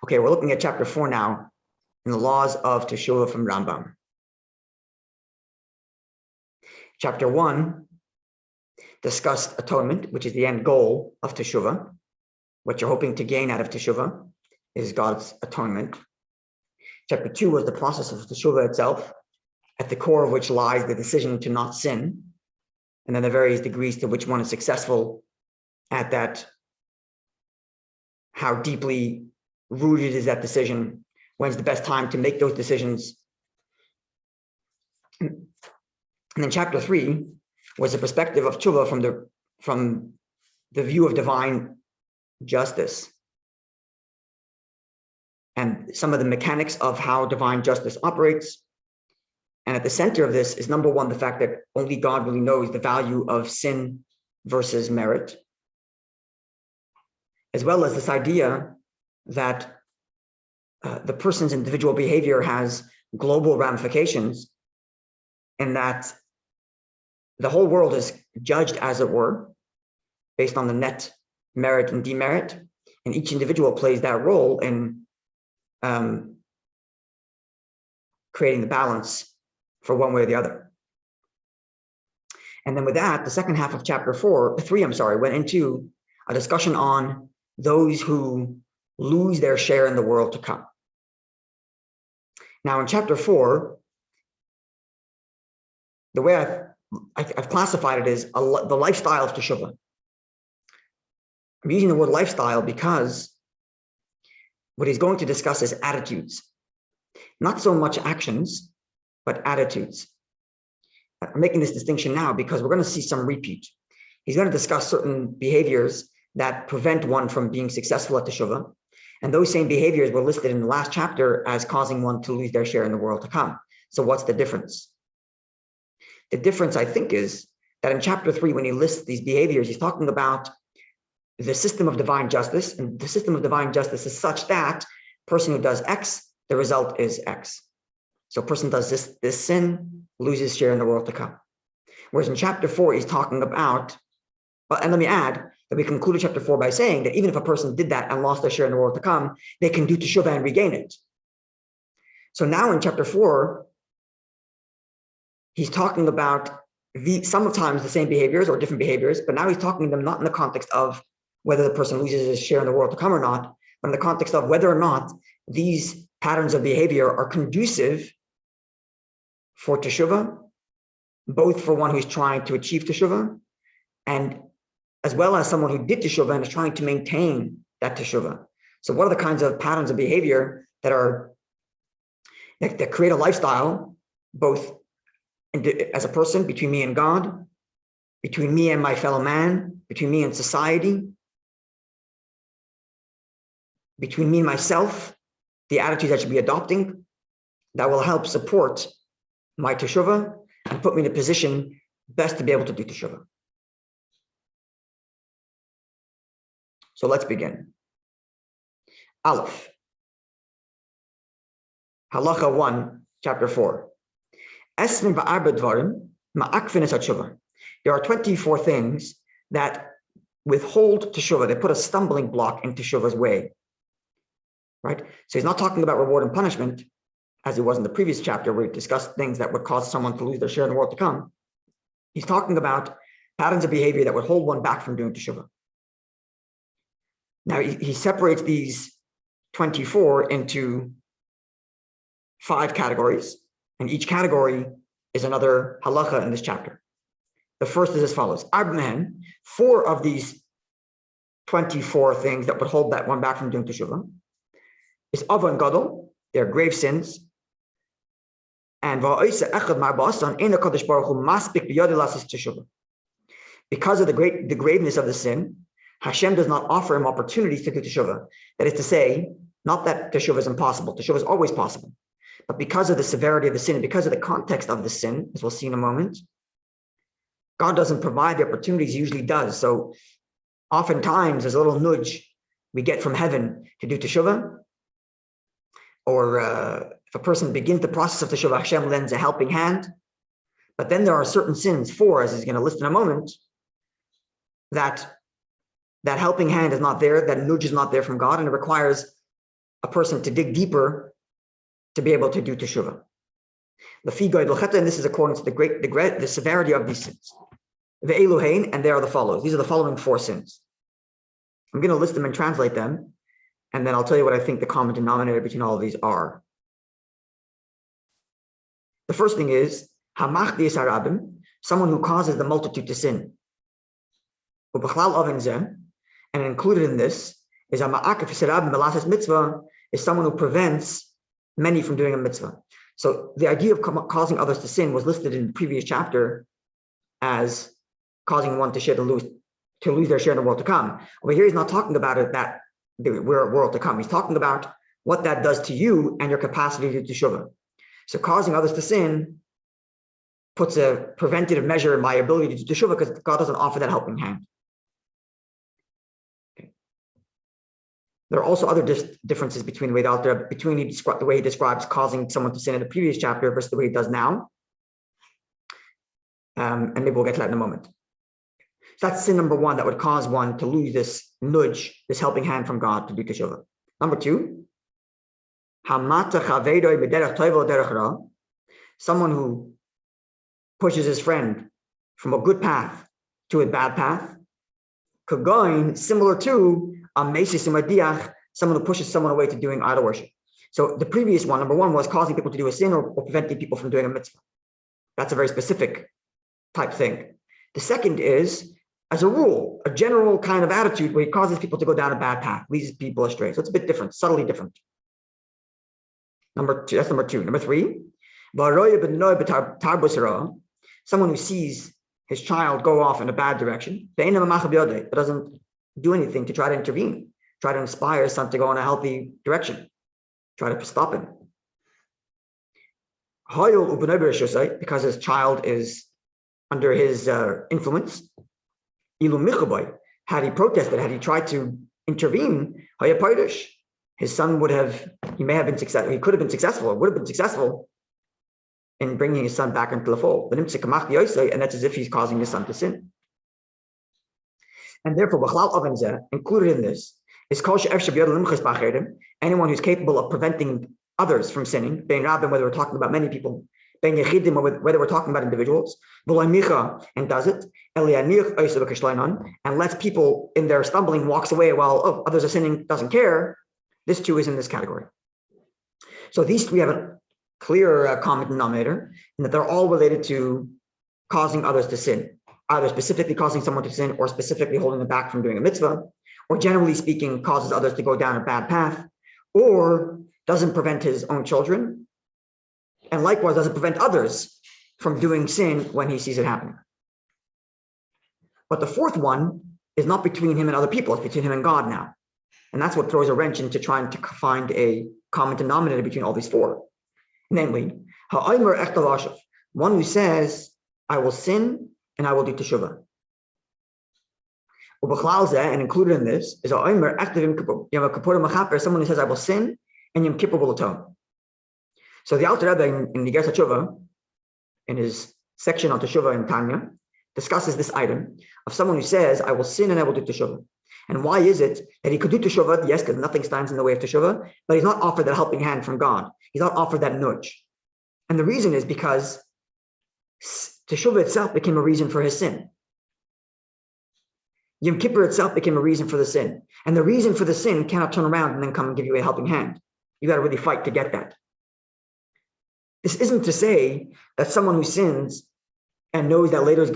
Okay, we're looking at chapter 4 now in the laws of Teshuva from Rambam. Chapter 1 discussed atonement, which is the end goal of Teshuva. What you're hoping to gain out of Teshuva is God's atonement. Chapter 2 was the process of Teshuva itself, at the core of which lies the decision to not sin, and then the various degrees to which one is successful at that, how deeply rooted is that decision, when's the best time to make those decisions. And then chapter 3 was the perspective of Teshuva from the view of divine justice and some of the mechanics of how divine justice operates. And at the center of this is, number one, the fact that only God really knows the value of sin versus merit, as well as this idea that the person's individual behavior has global ramifications, and that the whole world is judged, as it were, based on the net merit and demerit, and each individual plays that role in creating the balance for one way or the other. And then with that, the second half of chapter 3 went into a discussion on those who lose their share in the world to come. Now in chapter 4, the way I've classified it is the lifestyle of Teshuva. I'm using the word lifestyle because what he's going to discuss is attitudes, not so much actions, but attitudes. I'm making this distinction now because we're going to see some repeat. He's going to discuss certain behaviors that prevent one from being successful at Teshuva, and those same behaviors were listed in the last chapter as causing one to lose their share in the world to come. So what's the difference? The difference, I think, is that in chapter 3, when he lists these behaviors, he's talking about the system of divine justice, and the system of divine justice is such that person who does X, the result is X. So a person does this sin, loses share in the world to come. Whereas in chapter 4, he's talking about, and let me add that we concluded chapter 4 by saying that even if a person did that and lost their share in the world to come, they can do Teshuva and regain it. So now in chapter 4, he's talking about sometimes the same behaviors or different behaviors, but now he's talking to them not in the context of whether the person loses his share in the world to come or not, but in the context of whether or not these patterns of behavior are conducive for Teshuva, both for one who's trying to achieve Teshuva, and as well as someone who did Teshuva and is trying to maintain that Teshuva. So what are the kinds of patterns of behavior that create a lifestyle, both as a person, between me and God, between me and my fellow man, between me and society, between me and myself, the attitudes I should be adopting that will help support my Teshuva and put me in a position best to be able to do Teshuva. So let's begin. Aleph. Halacha 1, chapter 4. There are 24 things that withhold Teshuva. They put a stumbling block in Teshuva's way. Right? So he's not talking about reward and punishment, as it was in the previous chapter where he discussed things that would cause someone to lose their share in the world to come. He's talking about patterns of behavior that would hold one back from doing Teshuva. Now he separates these 24 into 5 categories, and each category is another halacha in this chapter. The first is as follows. 4 of these 24 things that would hold that one back from doing Teshuva is Avon Gadol, they're grave sins, and because of the graveness of the sin, Hashem does not offer him opportunities to do Teshuva. That is to say, not that Teshuva is impossible. Teshuva is always possible. But because of the severity of the sin, and because of the context of the sin, as we'll see in a moment, God doesn't provide the opportunities he usually does. So oftentimes, there's a little nudge we get from heaven to do Teshuva. Or if a person begins the process of Teshuva, Hashem lends a helping hand. But then there are certain sins, 4, as he's going to list in a moment, that helping hand is not there, that nudge is not there from God, and it requires a person to dig deeper to be able to do Teshuva. And this is according to the severity of these sins. And they are the following. These are the following 4 sins. I'm going to list them and translate them, and then I'll tell you what I think the common denominator between all of these are. The first thing is someone who causes the multitude to sin. And included in this is someone who prevents many from doing a mitzvah. So the idea of causing others to sin was listed in the previous chapter as causing one to lose their share in the world to come. But here he's not talking about it that we're a world to come. He's talking about what that does to you and your capacity to Teshuva. So causing others to sin puts a preventative measure in my ability to do Teshuva because God doesn't offer that helping hand. Okay. There are also other differences between the way the way he describes causing someone to sin in the previous chapter versus the way he does now. And maybe we'll get to that in a moment. So that's sin number 1 that would cause one to lose this nudge, this helping hand from God to do Teshuva. Number 2, someone who pushes his friend from a good path to a bad path, similar to someone who pushes someone away to doing idol worship. So the previous one, number 1, was causing people to do a sin or preventing people from doing a mitzvah. That's a very specific type thing. The second is, as a rule, a general kind of attitude where he causes people to go down a bad path, leads people astray. So it's a bit different, subtly different. Number 2, that's number 2. Number 3, someone who sees his child go off in a bad direction, but doesn't do anything to try to intervene, try to inspire his son to go in a healthy direction, try to stop him. Because his child is under his influence. Had he protested, had he tried to intervene, his son could have been successful, or would have been successful in bringing his son back into the fold. And that's as if he's causing his son to sin. And therefore, included in this is anyone who's capable of preventing others from sinning, whether we're talking about many people, whether we're talking about individuals, and does it, and lets people in their stumbling walks away while others are sinning, doesn't care. This too is in this category. So these 3 have a clear common denominator in that they're all related to causing others to sin, either specifically causing someone to sin or specifically holding them back from doing a mitzvah, or generally speaking, causes others to go down a bad path, or doesn't prevent his own children, and likewise doesn't prevent others from doing sin when he sees it happening. But the 4th one is not between him and other people, it's between him and God now. And that's what throws a wrench into trying to find a common denominator between all these 4. Namely, one who says, I will sin and I will do Teshuva. And included in this is someone who says, I will sin and Yom Kippur will atone. So the Alter Rebbe in the Teshuva, in his section on Teshuva in Tanya, discusses this item of someone who says, I will sin and I will do Teshuva. And why is it that he could do Teshuva? Yes, because nothing stands in the way of Teshuva, but he's not offered that helping hand from God. He's not offered that nudge. And the reason is because Teshuva itself became a reason for his sin. Yom Kippur itself became a reason for the sin. And the reason for the sin cannot turn around and then come and give you a helping hand. You got to really fight to get that. This isn't to say that someone who sins and knows that later is...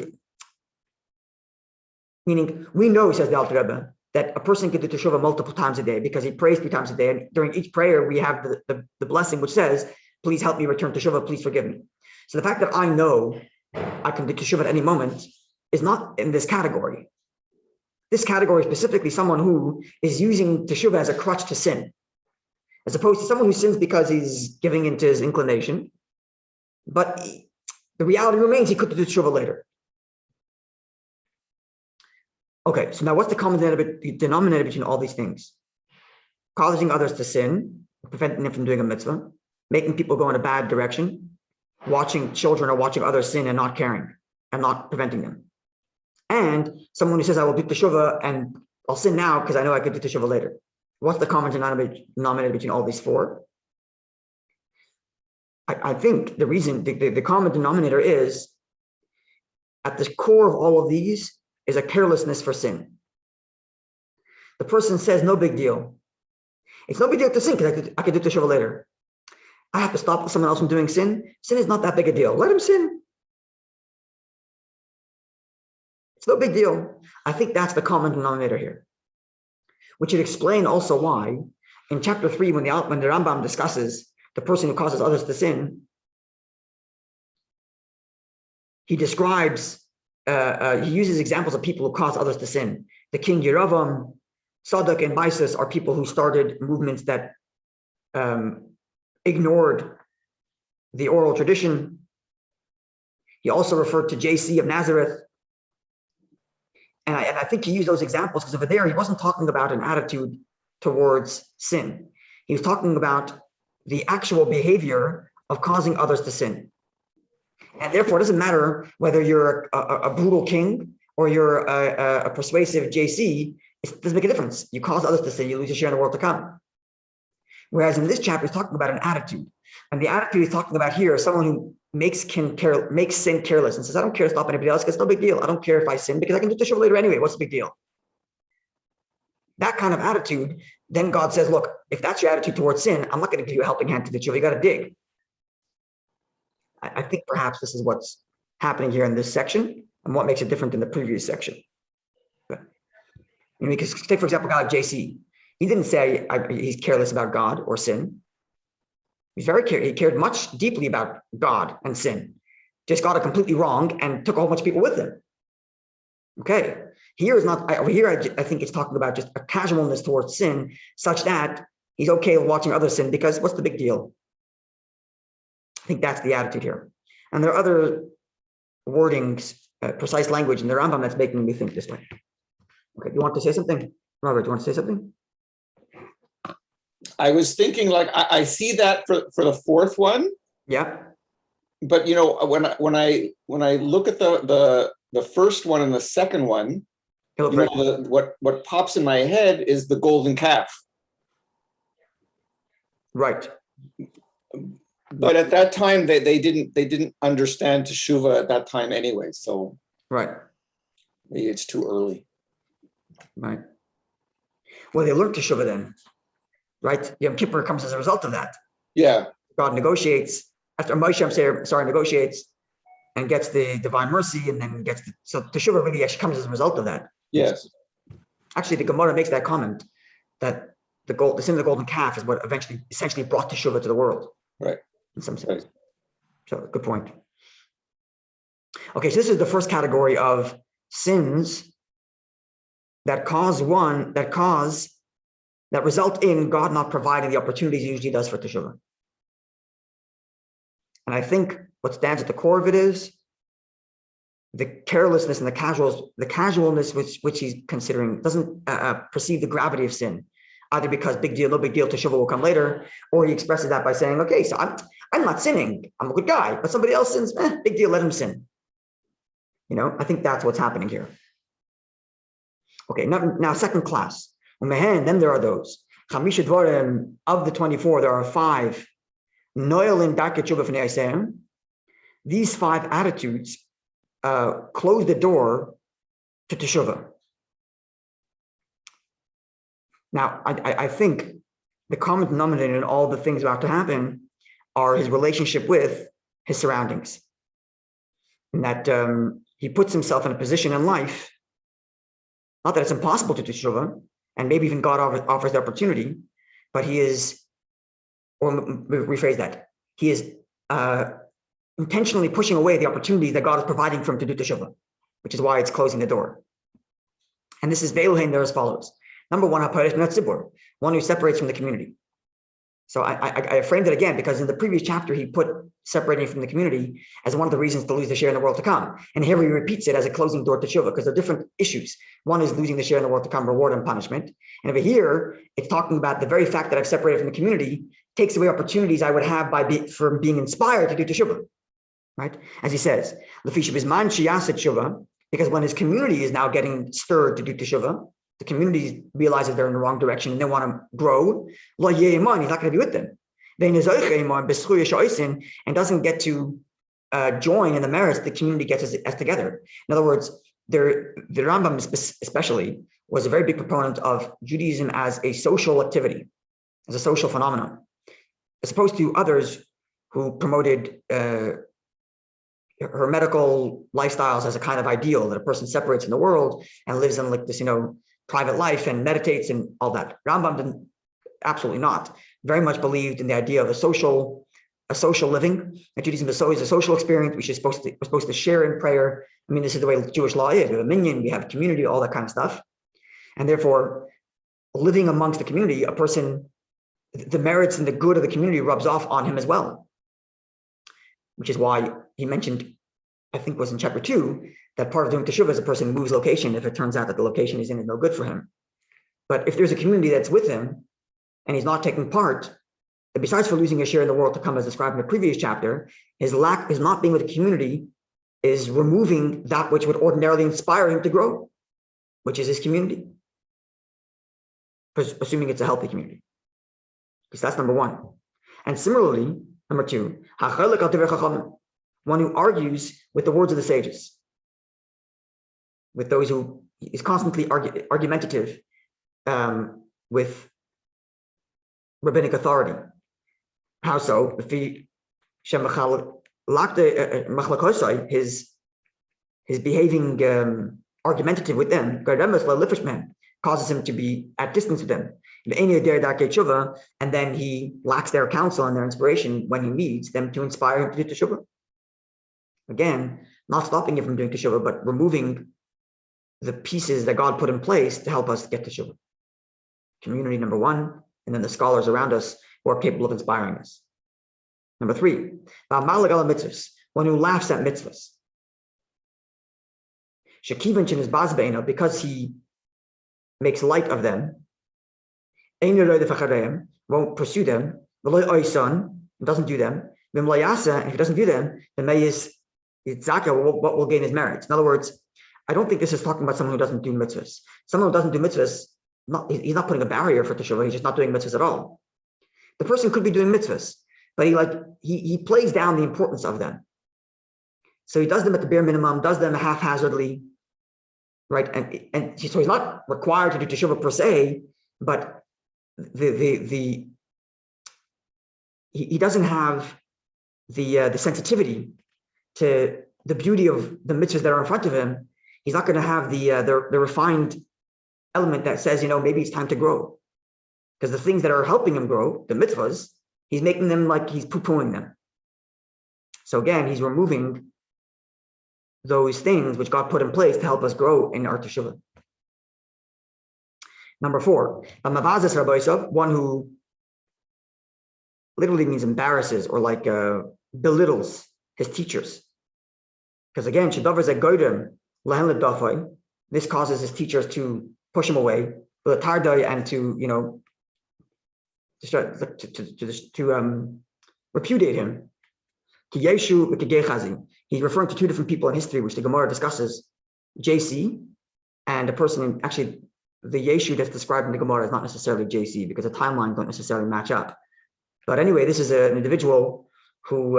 Meaning, we know, says the Alter Rebbe, that a person can do Teshuva multiple times a day because he prays 3 times a day. And during each prayer, we have the blessing which says, please help me return Teshuva, please forgive me. So the fact that I know I can do Teshuva at any moment is not in this category. This category is specifically someone who is using Teshuva as a crutch to sin, as opposed to someone who sins because he's giving into his inclination. But the reality remains he could do Teshuva later. Okay, so now what's the common denominator between all these things? Causing others to sin, preventing them from doing a mitzvah, making people go in a bad direction, watching children or watching others sin and not caring and not preventing them. And someone who says, I will do Teshuva and I'll sin now because I know I could do Teshuva later. What's the common denominator between all these four? I think the reason, the common denominator is, at the core of all of these is a carelessness for sin. The person says, no big deal. It's no big deal to sin because I could do Teshuva later. I have to stop someone else from doing sin. Sin is not that big a deal. Let him sin. It's no big deal. I think that's the common denominator here, which would explain also why in chapter 3, when the Rambam discusses the person who causes others to sin, he describes, he uses examples of people who cause others to sin. The king Yeravam, Sadok, and Bisus are people who started movements that ignored the oral tradition. He also referred to JC of Nazareth. And I think he used those examples because over there, he wasn't talking about an attitude towards sin. He was talking about the actual behavior of causing others to sin. And therefore, it doesn't matter whether you're a brutal king or you're a persuasive JC, it doesn't make a difference. You cause others to sin, you lose your share in the world to come. Whereas in this chapter, he's talking about an attitude. And the attitude he's talking about here is someone who makes sin careless and says, I don't care to stop anybody else because it's no big deal. I don't care if I sin because I can do Teshuva later anyway. What's the big deal? That kind of attitude, then God says, look, if that's your attitude towards sin, I'm not going to give you a helping hand to the Teshuva. You got to dig. I think perhaps this is what's happening here in this section and what makes it different than the previous section. But, because take, for example, God JC. He didn't say he's careless about God or sin. He's he cared much deeply about God and sin. Just got it completely wrong and took a whole bunch of people with him. Okay. Here is not, over here, I think it's talking about just a casualness towards sin, such that he's okay with watching others sin because what's the big deal? I think that's the attitude here. And there are other wordings, precise language in the Rambam that's making me think this way. Okay, you want to say something? Robert, do you want to say something? I was thinking, like, I see that for the fourth one. Yeah. But when I look at the first one and the second one, what pops in my head is the golden calf. Right. But at that time, they didn't understand Teshuva at that time anyway. So right. Maybe it's too early. Right. Well, they learned Teshuva then. Right? Yom Kippur comes as a result of that. Yeah. God negotiates, after Moshe, negotiates and gets the divine mercy and then gets so Teshuva really actually comes as a result of that. Yes. Actually, the Gemara makes that comment that the sin of the golden calf is what essentially brought Teshuva to the world. Right. In some sense. Right. So good point. Okay, so this is the first category of sins that result in God not providing the opportunities he usually does for Teshuva. And I think what stands at the core of it is the carelessness and the casualness which he's considering doesn't perceive the gravity of sin, either because big deal, no big deal, Teshuva will come later, or he expresses that by saying, okay, so I'm not sinning, I'm a good guy, but somebody else sins, big deal, let him sin. I think that's what's happening here. Okay, now second class. Then there are those. Of the 24, there are 5. These 5 attitudes close the door to Teshuva. Now, I think the common denominator in all the things about to happen are his relationship with his surroundings. And that he puts himself in a position in life, not that it's impossible to do Teshuva, and maybe even God offers the opportunity, but he is, or rephrase that, he is intentionally pushing away the opportunity that God is providing for him to do Teshuva, which is why it's closing the door. And this is Ve'elohein, there as follows. Number 1, HaParesh Min HaTzibur, one who separates from the community. So I framed it again because in the previous chapter, he put separating from the community as one of the reasons to lose the share in the world to come. And here he repeats it as a closing door to Teshuva because they're different issues. One is losing the share in the world to come, reward and punishment. And over here, it's talking about the very fact that I've separated from the community takes away opportunities I would have from being inspired to do Teshuva. Right? As he says, because when his community is now getting stirred to do Teshuva, the community realizes they're in the wrong direction and they want to grow, he's not going to be with them. And doesn't get to join in the merits the community gets as together. In other words, the Rambam especially was a very big proponent of Judaism as a social activity, as a social phenomenon, as opposed to others who promoted hermetical lifestyles as a kind of ideal that a person separates from the world and lives in like this, private life and meditates and all that. Rambam didn't, absolutely not. Very much believed in the idea of a social living. And Judaism is always a social experience. We're supposed to share in prayer. I mean, this is the way Jewish law is. We have a minyan, we have community, all that kind of stuff. And therefore, living amongst the community, a person, the merits and the good of the community rubs off on him as well. Which is why he mentioned, I think it was in chapter 2, that part of doing Teshuva is a person moves location if it turns out that the location he's in is no good for him. But if there's a community that's with him and he's not taking part, and besides for losing his share in the world to come as described in the previous chapter, his not being with the community is removing that which would ordinarily inspire him to grow, which is his community. Assuming it's a healthy community. Because that's number one. And similarly, number two, one who argues with the words of the sages, with those who is constantly argumentative with rabbinic authority. How so? His behaving argumentative with them causes him to be at distance with them. And then he lacks their counsel and their inspiration when he needs them to inspire him to do Teshuva. Again, not stopping him from doing Teshuva, but removing the pieces that God put in place to help us get Teshuva. Community, number one, and then the scholars around us who are capable of inspiring us. Number three, one who laughs at mitzvahs. Because he makes light of them, won't pursue them, doesn't do them, and if he doesn't do them, then what will gain his merits. In other words, I don't think this is talking about someone who doesn't do mitzvahs. Someone who doesn't do mitzvahs, he's not putting a barrier for Teshuva, he's just not doing mitzvahs at all. The person could be doing mitzvahs, but he plays down the importance of them. So he does them at the bare minimum, does them haphazardly, right? And so he's not required to do Teshuva per se, but he doesn't have the sensitivity to the beauty of the mitzvahs that are in front of him. He's not going to have the refined element that says, maybe it's time to grow. Because the things that are helping him grow, the mitzvahs, he's making them like he's poo-pooing them. So again, he's removing those things which God put in place to help us grow in our Teshuva. Number four, one who literally means embarrasses or belittles his teachers. Because again, this causes his teachers to push him away, and to repudiate him. He's referring to two different people in history, which the Gemara discusses, JC, and a person, actually, the Yeshu that's described in the Gemara is not necessarily JC because the timelines don't necessarily match up. But anyway, this is an individual who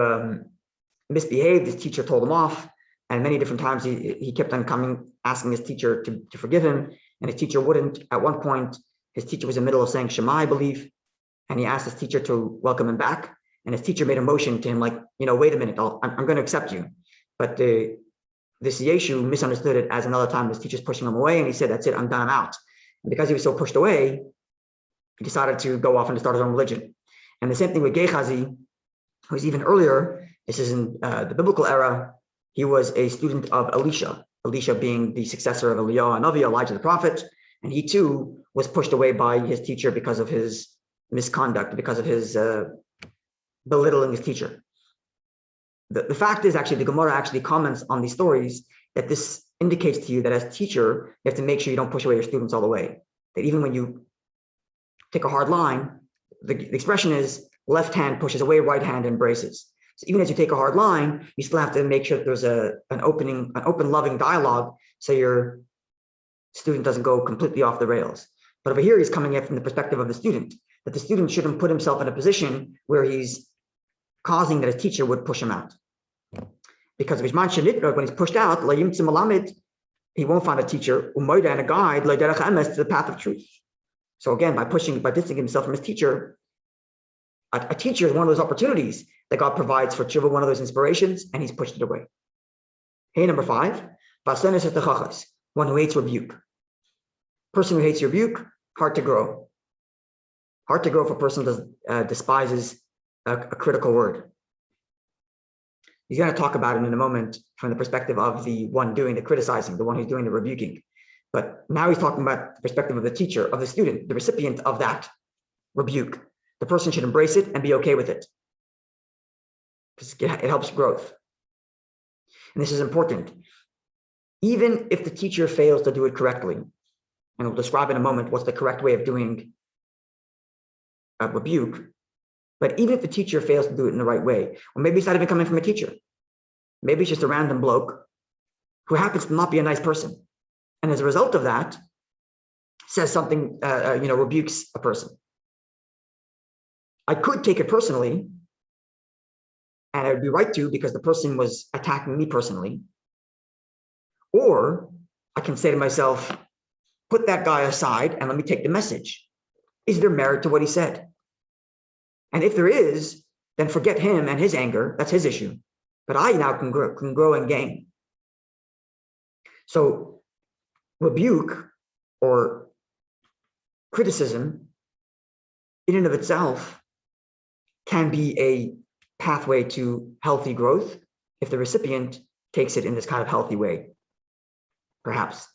misbehaved. His teacher told him off, and many different times he kept on asking his teacher to forgive him, and his teacher wouldn't. At one point, his teacher was in the middle of saying Shema, I believe, and he asked his teacher to welcome him back, and his teacher made a motion to him wait a minute, I'm going to accept you. But this Yeshu misunderstood it as another time his teacher's pushing him away, and he said, that's it, I'm done, I'm out. And because he was so pushed away, he decided to go off and start his own religion. And the same thing with Gehazi, who's even earlier. This is in the biblical era. He was a student of Elisha being the successor of Elijah the prophet. And he too was pushed away by his teacher because of his misconduct, because of his belittling his teacher. The fact is, actually, the Gemara actually comments on these stories that this indicates to you that as teacher, you have to make sure you don't push away your students all the way. That even when you take a hard line, the expression is left hand pushes away, right hand embraces. So even as you take a hard line, you still have to make sure that there's an open, loving dialogue. So you're student doesn't go completely off the rails. But over here, he's coming in from the perspective of the student, that the student shouldn't put himself in a position where he's causing that a teacher would push him out. Because when he's pushed out, he won't find a teacher and a guide to the path of truth. So again, by distancing himself from his teacher, a teacher is one of those opportunities that God provides for Teshuva, one of those inspirations, and he's pushed it away. Hey, number 5, one who hates rebuke. Person who hates rebuke, hard to grow. Hard to grow if a person despises a critical word. He's going to talk about it in a moment from the perspective of the one doing the criticizing, the one who's doing the rebuking. But now he's talking about the perspective of the teacher, of the student, the recipient of that rebuke. The person should embrace it and be okay with it, because it helps growth. And this is important. Even if the teacher fails to do it correctly, and we'll describe in a moment what's the correct way of doing a rebuke, but even if the teacher fails to do it in the right way, or maybe it's not even coming from a teacher, maybe it's just a random bloke who happens to not be a nice person, and as a result of that, says something, rebukes a person. I could take it personally, and I would be right to, because the person was attacking me personally. Or I can say to myself, put that guy aside and let me take the message. Is there merit to what he said? And if there is, then forget him and his anger. That's his issue. But I now can grow and gain. So rebuke or criticism in and of itself can be a pathway to healthy growth if the recipient takes it in this kind of healthy way, perhaps.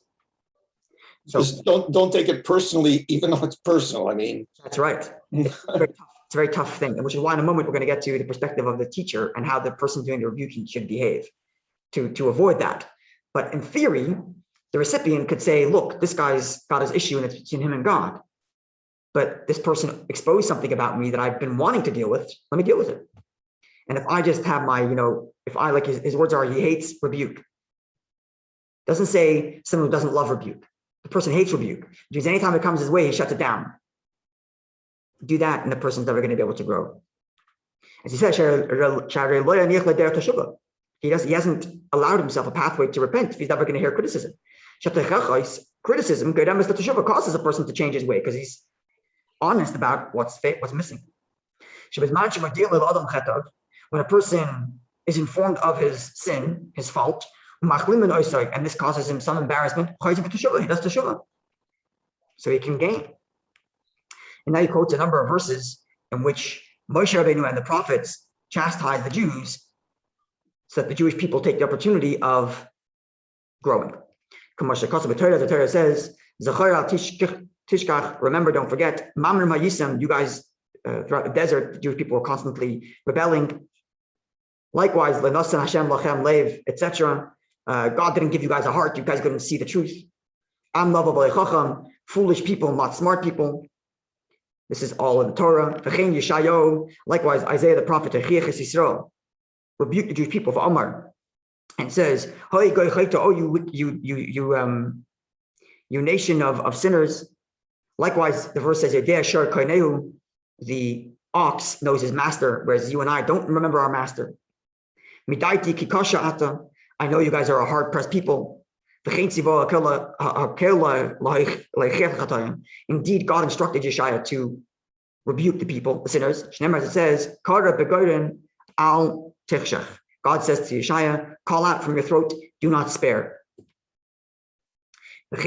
So just don't take it personally, even though it's personal. I mean, that's right. It's a very tough thing, which is why in a moment we're going to get to the perspective of the teacher and how the person doing the rebuking should behave to avoid that. But in theory, the recipient could say, look, this guy's got his issue and it's between him and God. But this person exposed something about me that I've been wanting to deal with. Let me deal with it. And if I just have my, if I, like his words are, he hates rebuke. Doesn't say someone who doesn't love rebuke. The person hates rebuke. Because anytime it comes his way, he shuts it down. Do that, and the person's never going to be able to grow. As he says, he hasn't allowed himself a pathway to repent if he's never going to hear criticism. Criticism causes a person to change his way because he's honest about what's missing. When a person is informed of his sin, his fault, and this causes him some embarrassment, he does Teshuva, so he can gain. And now he quotes a number of verses in which Moshe Rabbeinu and the prophets chastise the Jews so that the Jewish people take the opportunity of growing. The Torah says, remember, don't forget, you guys, throughout the desert, the Jewish people were constantly rebelling. Likewise, etc. God didn't give you guys a heart, you guys couldn't see the truth. Foolish people, not smart people. This is all in the Torah. Likewise, Isaiah the prophet rebuked the Jewish people for Omar and says, oh, you nation of sinners. Likewise, the verse says, the ox knows his master, whereas you and I don't remember our master. I know you guys are a hard-pressed people. Indeed, God instructed Yeshaya to rebuke the people, the sinners. As it says, God says to Yeshaya, call out from your throat, do not spare. As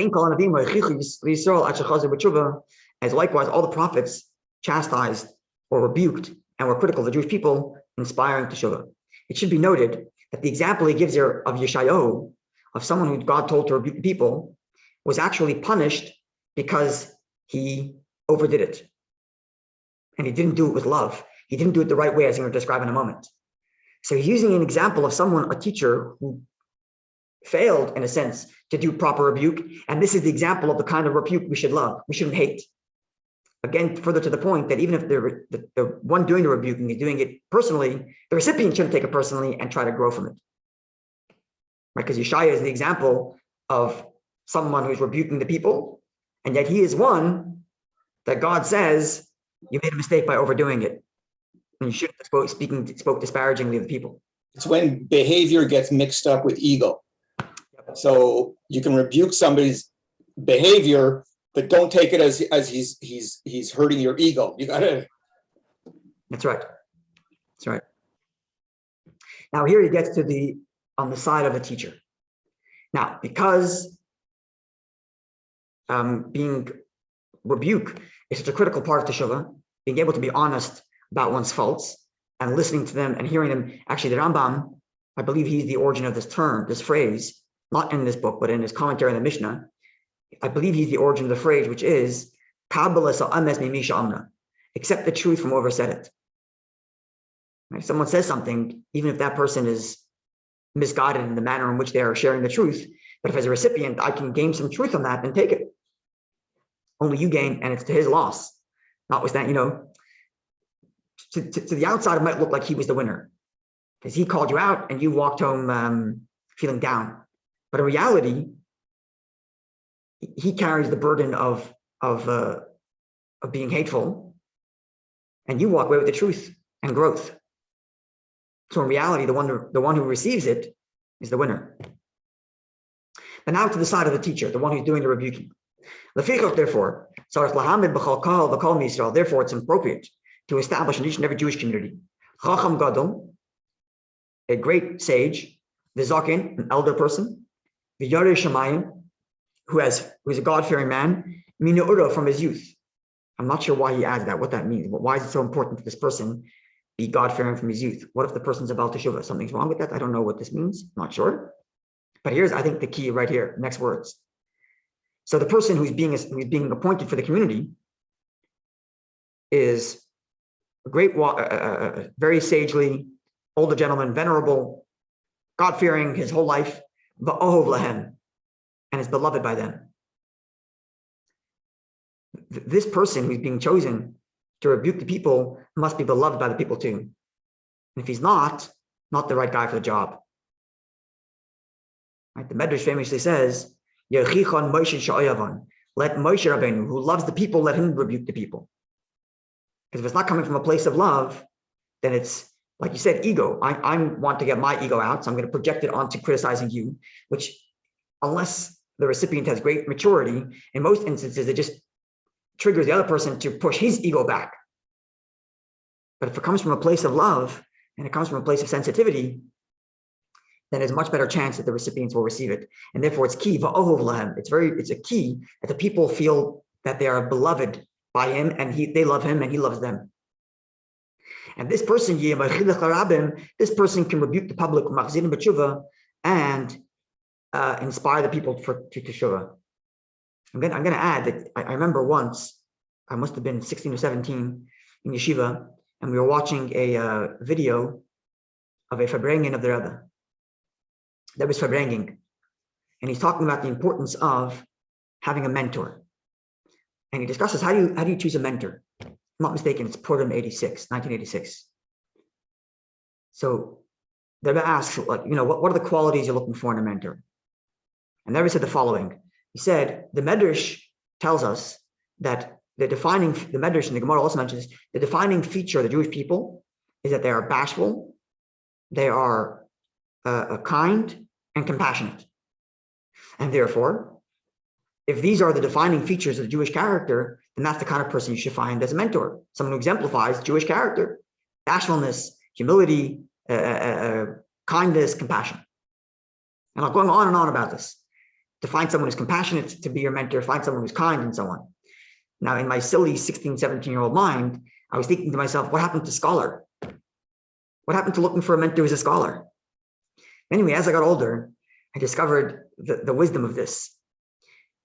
likewise, all the prophets chastised or rebuked and were critical of the Jewish people, inspiring Teshuva. It should be noted that the example he gives here of Yeshayahu, of someone who God told to rebuke the people, was actually punished because he overdid it. And he didn't do it with love. He didn't do it the right way, as I'm going to describe in a moment. So he's using an example of someone, a teacher, who failed, in a sense, to do proper rebuke. And this is the example of the kind of rebuke we should love, we shouldn't hate. Again, further to the point that even if the one doing the rebuking is doing it personally, the recipient shouldn't take it personally and try to grow from it. Right? Because Yeshaya is the example of someone who's rebuking the people, and yet he is one that God says, you made a mistake by overdoing it. And you shouldn't have spoke disparagingly of the people. It's when behavior gets mixed up with ego. So you can rebuke somebody's behavior, but don't take it as he's hurting your ego. You got it. That's right. That's right. Now here he gets to on the side of the teacher. Now, because being rebuke is such a critical part of Teshuva, being able to be honest about one's faults and listening to them and hearing them. Actually, the Rambam, I believe he's the origin of this term, this phrase, not in this book, but in his commentary on the Mishnah. I believe he's the origin of the phrase, which is, accept the truth from whoever said it. If someone says something, even if that person is misguided in the manner in which they are sharing the truth, but if as a recipient, I can gain some truth on that, then take it. Only you gain, and it's to his loss. Notwithstanding, to the outside, it might look like he was the winner because he called you out and you walked home feeling down. But in reality, he carries the burden of being hateful, and you walk away with the truth and growth. So in reality, the one who receives it is the winner. And now to the side of the teacher, the one who's doing the rebuking. Therefore, it's appropriate to establish in each and every Jewish community Chacham Gadol, a great sage, the Zaken, an elder person, the Yarei Shamayim, who is a God-fearing man, Mina from his youth. I'm not sure why he adds that, what that means. Why is it so important to this person be God-fearing from his youth? What if the person's about Teshuva? Something's wrong with that? I don't know what this means. Not sure. But here's, I think, the key right here. Next words. So the person who's being appointed for the community is a great, very sagely, older gentleman, venerable, God-fearing his whole life, va'ohov lahem, and is beloved by them. This person who's being chosen to rebuke the people must be beloved by the people too. And if he's not the right guy for the job. Right? The Medrash famously says, let Moshe Rabbeinu, who loves the people, let him rebuke the people. Because if it's not coming from a place of love, then it's, like you said, ego. I want to get my ego out, so I'm going to project it onto criticizing you, which, unless the recipient has great maturity, in most instances, it just triggers the other person to push his ego back. But if it comes from a place of love, and it comes from a place of sensitivity, then there's a much better chance that the recipients will receive it. And therefore it's key, it's a key that the people feel that they are beloved by him, and they love him and he loves them. And this person, this person can rebuke the public and inspire the people to Teshuva. I'm going to add that I remember once, I must have been 16 or 17 in yeshiva, and we were watching a video of a Farbrengen of the Rebbe. That was Farbrengen. And he's talking about the importance of having a mentor. And he discusses how do you choose a mentor? If I'm not mistaken, it's Purim 1986. So the Rebbe asks, what are the qualities you're looking for in a mentor? And the Rebbe said the following. He said, the Medrash tells us that the Medrash and the Gemara also mentions the defining feature of the Jewish people is that they are bashful, they are kind and compassionate. And therefore, if these are the defining features of the Jewish character, then that's the kind of person you should find as a mentor, someone who exemplifies Jewish character, bashfulness, humility, kindness, compassion. And I'm going on and on about this. To find someone who's compassionate to be your mentor, find someone who's kind, and so on. Now, in my silly 16, 17-year-old mind, I was thinking to myself, what happened to scholar? What happened to looking for a mentor who's a scholar? Anyway, as I got older, I discovered the wisdom of this.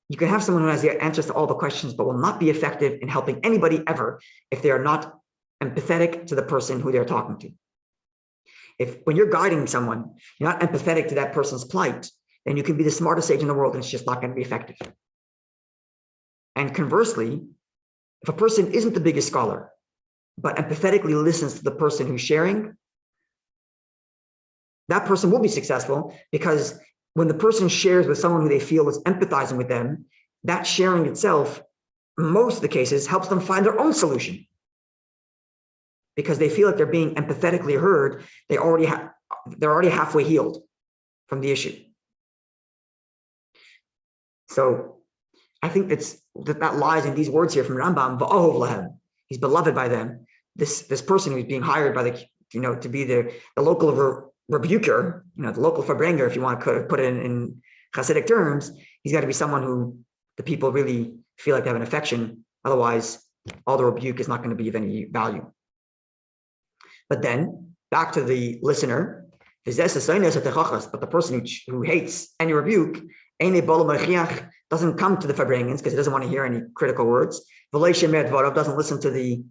You can have someone who has the answers to all the questions, but will not be effective in helping anybody ever if they are not empathetic to the person who they're talking to. When you're guiding someone, you're not empathetic to that person's plight, then you can be the smartest sage in the world and it's just not going to be effective. And conversely, if a person isn't the biggest scholar, but empathetically listens to the person who's sharing, that person will be successful because when the person shares with someone who they feel is empathizing with them, that sharing itself, most of the cases, helps them find their own solution. Because they feel like they're being empathetically heard, they're already halfway healed from the issue. So I think that lies in these words here from Rambam, v'ohov lahem. He's beloved by them. This person who's being hired by to be the local rebuker, the local Verbringer, if you want to put it in Hasidic terms, he's got to be someone who the people really feel like they have an affection. Otherwise, all the rebuke is not going to be of any value. But then back to the listener, but the person who hates any rebuke doesn't come to the Farbrengens because he doesn't want to hear any critical words. Doesn't listen to the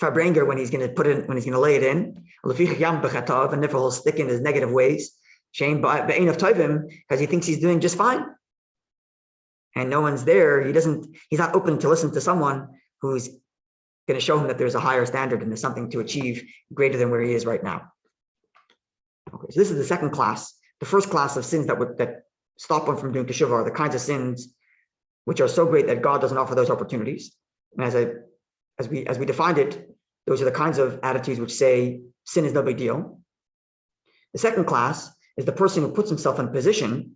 Farbrenger when he's going to lay it in. And therefore he'll stick in his negative ways. Because he thinks he's doing just fine. And no one's there. He's not open to listen to someone who's going to show him that there's a higher standard and there's something to achieve greater than where he is right now. Okay, so this is the second class. The first class of sins that stop one from doing Teshuva are the kinds of sins which are so great that God doesn't offer those opportunities. And as we defined it, those are the kinds of attitudes which say sin is no big deal. The second class is the person who puts himself in a position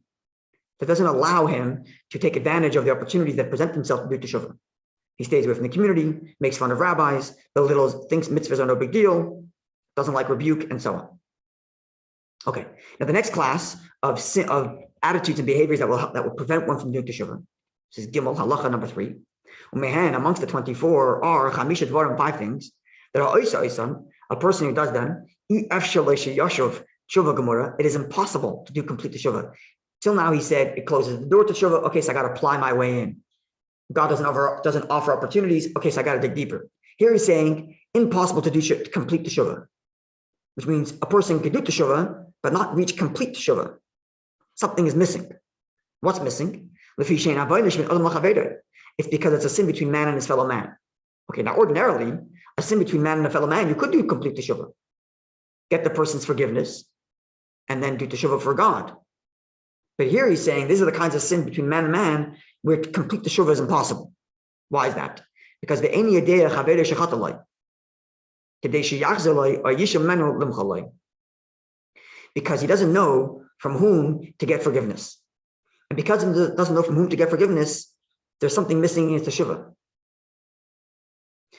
that doesn't allow him to take advantage of the opportunities that present themselves to do Teshuva. He stays away from the community, makes fun of rabbis, thinks mitzvahs are no big deal, doesn't like rebuke, and so on. Okay, now the next class of attitudes and behaviors that will prevent one from doing Teshuva. This is Gimel Halacha number 3. Amongst the 24 are 5 things that are a person who does them. It is impossible to do complete Teshuva. Till now, he said it closes the door to Teshuva. Okay, so I got to ply my way in. God doesn't offer opportunities. Okay, so I got to dig deeper. Here he's saying impossible to complete Teshuva, which means a person can do Teshuva but not reach complete Teshuva. Something is missing. What's missing? It's because it's a sin between man and his fellow man. Okay, now ordinarily, a sin between man and a fellow man, you could do complete Teshuva. Get the person's forgiveness and then do Teshuva for God. But here he's saying these are the kinds of sin between man and man where complete Teshuva is impossible. Why is that? Because the eni idea chavere shechatalai, kedei sheyachzalai or yishamenu limchalai. Because he doesn't know from whom to get forgiveness, and because he doesn't know from whom to get forgiveness, there's something missing in his Teshuva.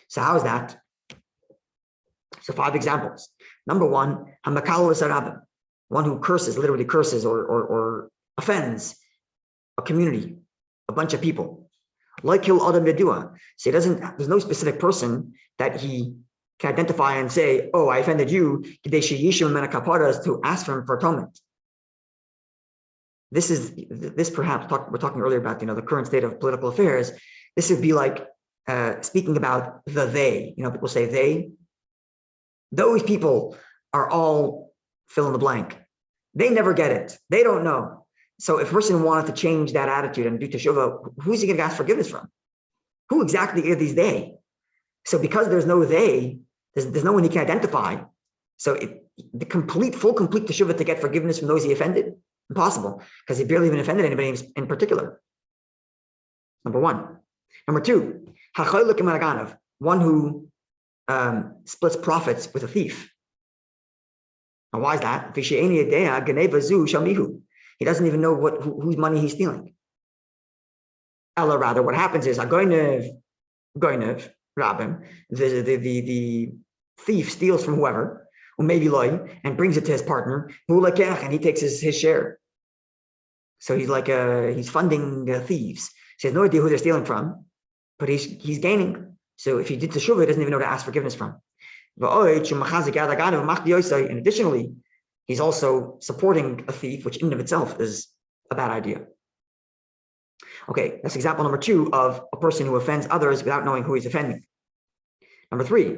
So how is that? So 5 examples. Number 1, hamakal v'sarabim, one who literally curses or offends a community, a bunch of people. Like Hil Adam Yadua. So there's no specific person that he can identify and say, oh, I offended you, to ask for him for atonement. This perhaps, we're talking earlier about, the current state of political affairs. This would be like speaking about the they, people say they. Those people are all fill in the blank. They never get it. They don't know. So if a person wanted to change that attitude and do Teshuva, who's he going to ask forgiveness from? Who exactly are these they? So because there's no they, there's no one he can identify. So the full complete Teshuva to get forgiveness from those he offended, impossible, because he barely even offended anybody in particular. Number 1. Number 2, one who splits profits with a thief. Now, why is that? He doesn't even know whose money he's stealing. Ella, rather, what happens is Goinev, Rabim, the thief steals from whoever, or maybe loy, and brings it to his partner, and he takes his share. So he's funding thieves. So he has no idea who they're stealing from, but he's gaining. So if he did Teshuva, he doesn't even know to ask forgiveness from. And additionally, he's also supporting a thief, which in and of itself is a bad idea. Okay, that's example number 2 of a person who offends others without knowing who he's offending. Number 3,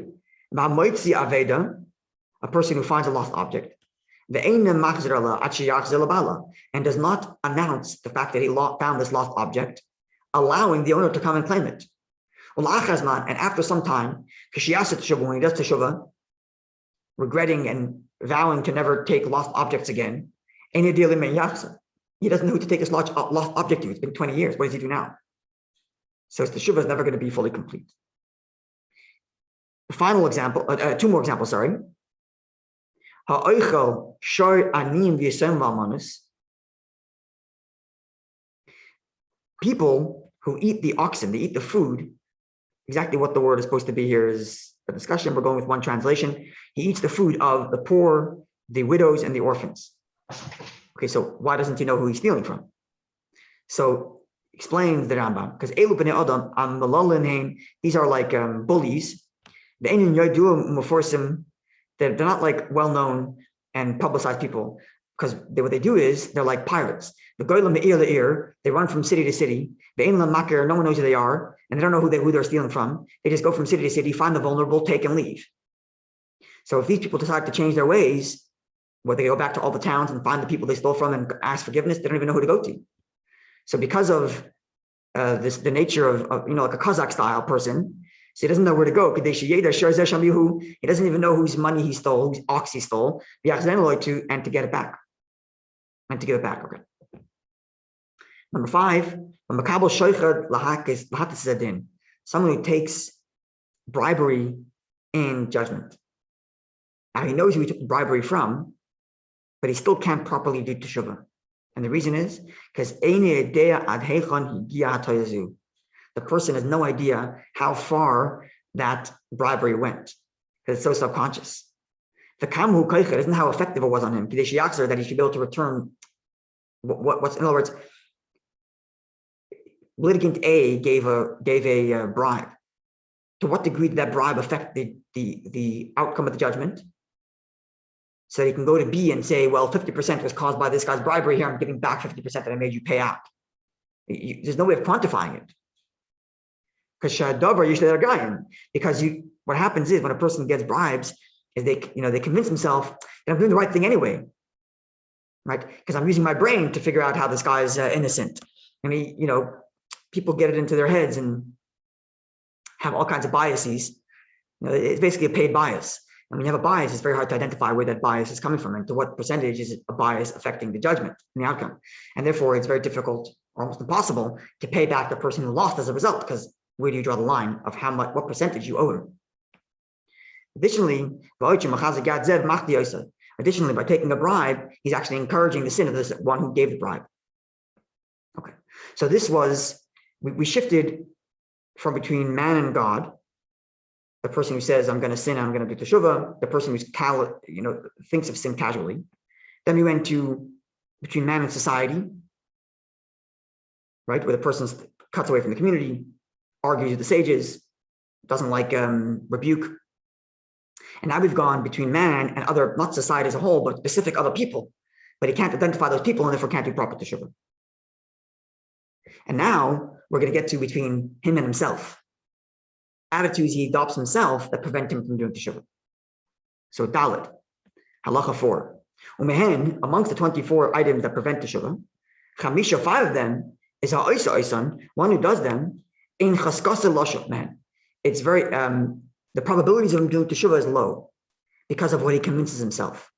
a person who finds a lost object, and does not announce the fact that he found this lost object, allowing the owner to come and claim it. And after some time, when he does Teshuva, regretting and vowing to never take lost objects again, he doesn't He doesn't know who to take this lost object to. It's been 20 years. What does he do now? So his teshuva is never going to be fully complete. The final example, two more examples, sorry. People who eat the oxen, they eat the food. Exactly what the word is supposed to be here is a discussion. We're going with one translation. He eats the food of the poor, the widows, and the orphans. Okay, so why doesn't he know who he's stealing from? So explains the Rambam, because Elu b'nei Adam am melalin, these are like bullies. The Einin Yodu Muforsim, they're not like well-known and publicized people, because what they do is they're like pirates. The Goyim Me'ir, they run from city to city. The Ein Makir, no one knows who they are, and they don't know who they're stealing from. They just go from city to city, find the vulnerable, take and leave. So if these people decide to change their ways, where they go back to all the towns and find the people they stole from and ask forgiveness, they don't even know who to go to. So because of the nature of like a Kazakh style person, so he doesn't know where to go. He doesn't even know whose money he stole, whose ox he stole, and to get it back. Okay. Number 5, someone who takes bribery in judgment. Now he knows who he took the bribery from, but he still can't properly do teshuva. And the reason is because the person has no idea how far that bribery went, because it's so subconscious. The kamhu koicher isn't how effective it was on him. That he should be able to return what's in other words. Litigant A gave a bribe. To what degree did that bribe affect the outcome of the judgment? So he can go to B and say, well, 50% was caused by this guy's bribery. Here, I'm giving back 50% that I made you pay out. There's no way of quantifying it. Because what happens is when a person gets bribes, is they convince themselves that I'm doing the right thing anyway, right? Because I'm using my brain to figure out how this guy is innocent. I mean, people get it into their heads and have all kinds of biases. It's basically a paid bias. And when you have a bias, it's very hard to identify where that bias is coming from and to what percentage is a bias affecting the judgment and the outcome. And therefore, it's very difficult or almost impossible to pay back the person who lost as a result, because where do you draw the line of what percentage you owe him? Additionally, by taking a bribe, he's actually encouraging the sin of this one who gave the bribe. Okay, so this was, we shifted from between man and God, the person who says, I'm going to sin, I'm going to do teshuva, the person who's thinks of sin casually. Then we went to between man and society, right, where the person cuts away from the community, argues with the sages, doesn't like rebuke. And now we've gone between man and other, not society as a whole, but specific other people. But he can't identify those people and therefore can't do proper teshuva. And now we're going to get to between him and himself. Attitudes he adopts himself that prevent him from doing teshuva. So Dalet, halacha 4. Umehen, amongst the 24 items that prevent teshuva, 5 of them is ha'oisa oisan, one who does them, in chaskasa lashot man. It's very, the probabilities of him doing teshuva is low because of what he convinces himself.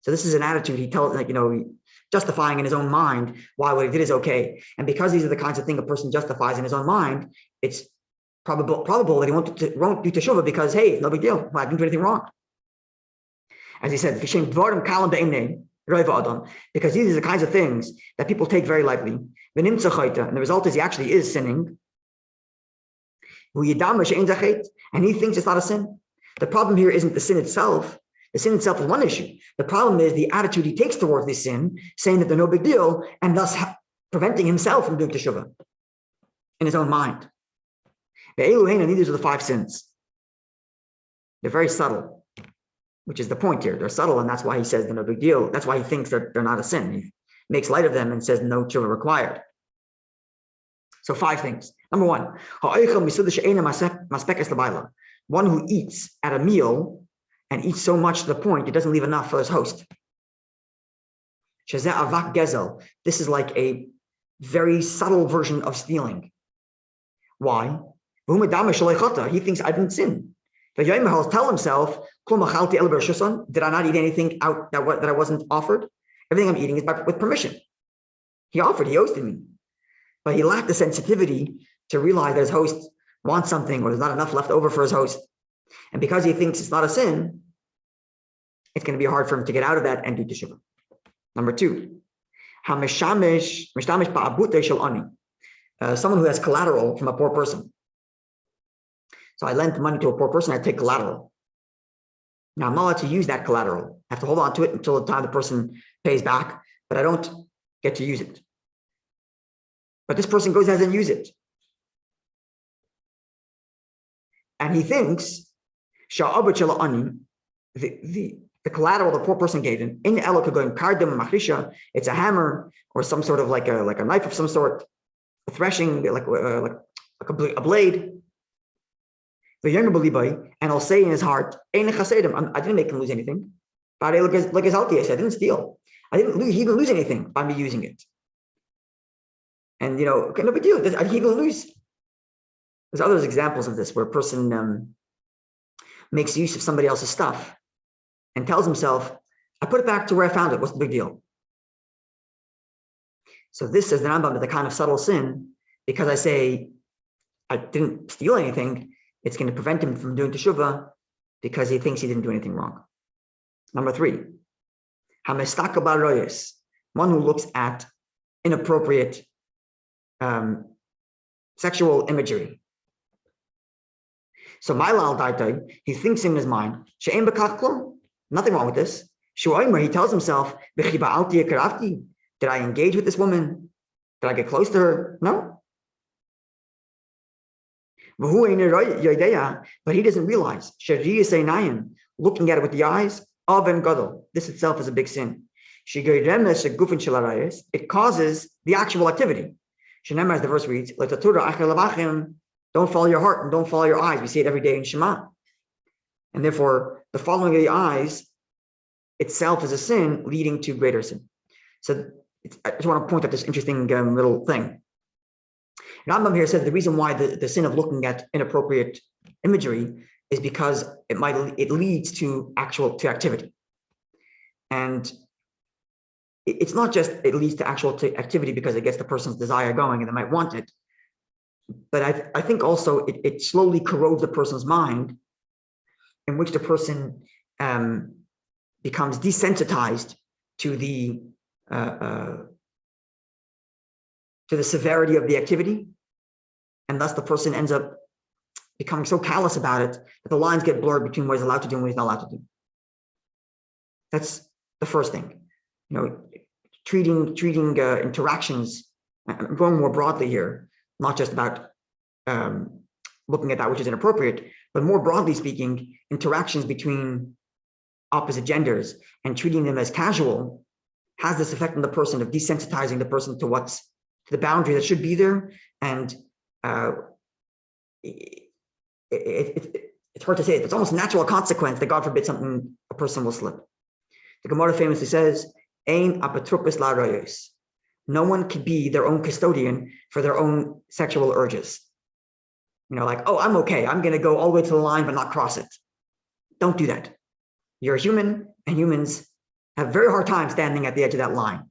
So this is an attitude he tells, justifying in his own mind why what he did is okay. And because these are the kinds of things a person justifies in his own mind, it's probable that he won't do teshuva because, hey, no big deal. I didn't do anything wrong. As he said, because these are the kinds of things that people take very lightly. And the result is he actually is sinning. And he thinks it's not a sin. The problem here isn't the sin itself. The sin itself is one issue. The problem is the attitude he takes towards this sin, saying that they're no big deal, and thus preventing himself from doing teshuva in his own mind. These are the 5 sins. They're very subtle, which is the point here. They're subtle, and that's why he says they're no big deal. That's why he thinks that they're not a sin. He makes light of them and says no teshuva required. So 5 things. Number 1, one who eats at a meal and eats so much to the point it doesn't leave enough for his host. This is like a very subtle version of stealing. Why? He thinks I didn't sin. He'll tell himself, did I not eat anything out that I wasn't offered? Everything I'm eating is with permission. He hosted me, but he lacked the sensitivity to realize that his host wants something or there's not enough left over for his host. And because he thinks it's not a sin, it's going to be hard for him to get out of that and do Teshuva. Number two, someone who has collateral from a poor person. So I lent money to a poor person, I take collateral. Now I'm not allowed to use that collateral. I have to hold on to it until the time the person pays back, but I don't get to use it. But this person goes ahead and use it. And he thinks, the collateral the poor person gave him, it's a hammer or some sort of like a knife of some sort, a threshing, like a blade. And he'll say in his heart, I didn't make him lose anything. I didn't steal. He didn't lose anything by me using it. And okay, no big deal. He didn't lose. There's other examples of this where a person makes use of somebody else's stuff and tells himself, I put it back to where I found it. What's the big deal? So this, says the Rambam, is a kind of subtle sin, because I say I didn't steal anything. It's going to prevent him from doing Teshuva because he thinks he didn't do anything wrong. Number three, one who looks at inappropriate sexual imagery. So he thinks in his mind, nothing wrong with this. He tells himself, did I engage with this woman? Did I get close to her? No. But he doesn't realize, looking at it with the eyes, this itself is a big sin. It causes the actual activity. As the verse reads, don't follow your heart and don't follow your eyes. We see it every day in Shema. And therefore, the following of the eyes itself is a sin leading to greater sin. So I just want to point out this interesting little thing. Rambam here said the reason why the sin of looking at inappropriate imagery is because it leads to activity. And it's not just it leads to actual activity because it gets the person's desire going and they might want it. But I think also it slowly corrodes the person's mind, in which the person becomes desensitized to the severity of the activity, and thus the person ends up becoming so callous about it that the lines get blurred between what he's allowed to do and what he's not allowed to do. That's the first thing. Treating interactions. I'm going more broadly here, not just about looking at that which is inappropriate, but more broadly speaking, interactions between opposite genders and treating them as casual has this effect on the person of desensitizing the person to the boundary that should be there. And it's hard to say it. It's almost a natural consequence that, God forbid, a person will slip. The Gemara famously says, "Ein apotropos la'arayos." No one can be their own custodian for their own sexual urges. Like, oh, I'm okay. I'm going to go all the way to the line, but not cross it. Don't do that. You're a human, and humans have a very hard time standing at the edge of that line.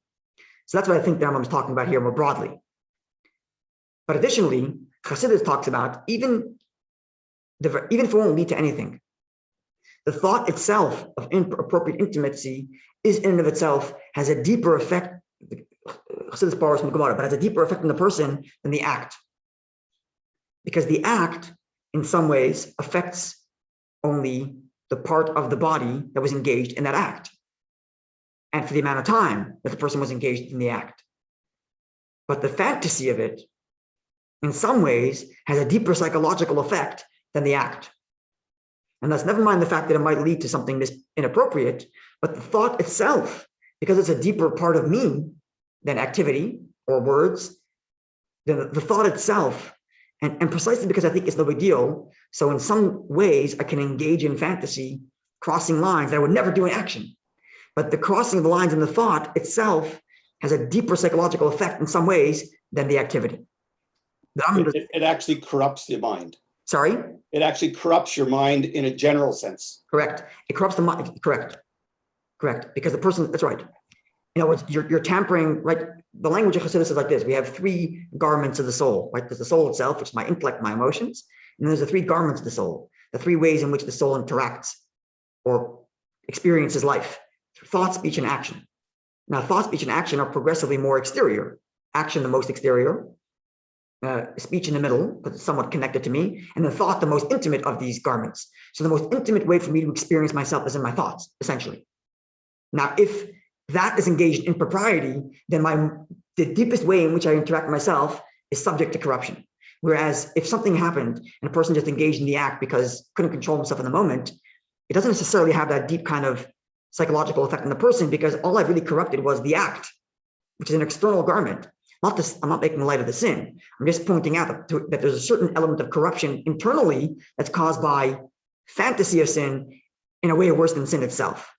So that's what I think the Rambam is talking about here more broadly. But additionally, Chassidus talks about even if it won't lead to anything, the thought itself of inappropriate intimacy is in and of itself has a deeper effect. Chassidus borrows from the Gemara, but has a deeper effect on the person than the act. Because the act, in some ways, affects only the part of the body that was engaged in that act, and for the amount of time that the person was engaged in the act. But the fantasy of it, in some ways, has a deeper psychological effect than the act. And that's never mind the fact that it might lead to something inappropriate, but the thought itself, because it's a deeper part of me than activity or words, the thought itself, and precisely because I think it's no big deal, so in some ways I can engage in fantasy, crossing lines that I would never do in action. But the crossing of the lines in the thought itself has a deeper psychological effect in some ways than the activity. It actually corrupts the mind. Sorry? It actually corrupts your mind in a general sense. Correct. It corrupts the mind. Correct. Because the person, that's right. You're tampering, right? the language of Chassidus is like this. We have three garments of the soul, right? There's the soul itself, which is my intellect, my emotions. And there's the three garments of the soul, the three ways in which the soul interacts or experiences life: thought, speech, and action. Now, thought, speech, and action are progressively more exterior. Action, the most exterior. Speech in the middle, but somewhat connected to me. And the thought, the most intimate of these garments. So the most intimate way for me to experience myself is in my thoughts, essentially. Now, if that is engaged in propriety, then the deepest way in which I interact with myself is subject to corruption. Whereas if something happened and a person just engaged in the act because couldn't control himself in the moment, it doesn't necessarily have that deep kind of psychological effect on the person, because all I really corrupted was the act, which is an external garment. I'm not making light of the sin. I'm just pointing out that there's a certain element of corruption internally that's caused by fantasy of sin in a way worse than sin itself.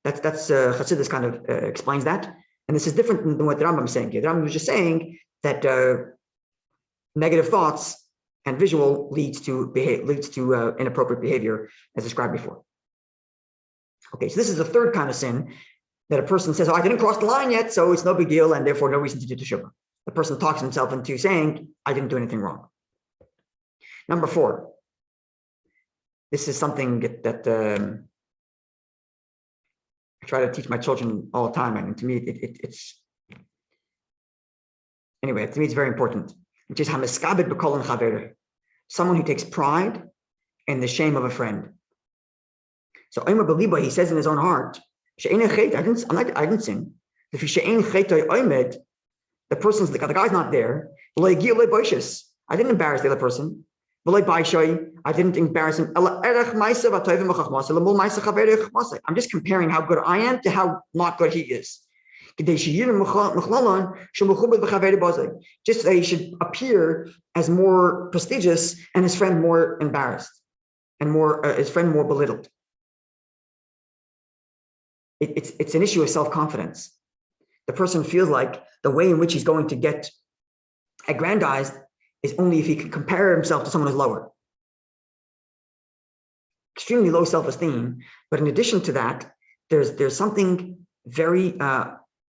That's Chassidus kind of explains that. And this is different than what the Rambam is saying here. The Rambam was just saying that negative thoughts and visual leads to inappropriate behavior, as described before. Okay, so this is the third kind of sin, that a person says, "Oh, I didn't cross the line yet, so it's no big deal, and therefore no reason to do Teshuva." The person talks himself into saying, "I didn't do anything wrong." Number 4. This is something that I try to teach my children all the time, and to me, it's anyway. To me, it's very important. Which is hamiskabed b'kol chaver, someone who takes pride in the shame of a friend. So Omer b'libo, he says in his own heart, I didn't sin. The person's the guy's not there. I didn't embarrass the other person. I didn't embarrass him. I'm just comparing how good I am to how not good he is. Just so he should appear as more prestigious and his friend more embarrassed and his friend more belittled. It's an issue of self-confidence. The person feels like the way in which he's going to get aggrandized is only if he can compare himself to someone who's lower. Extremely low self-esteem. But in addition to that, there's something very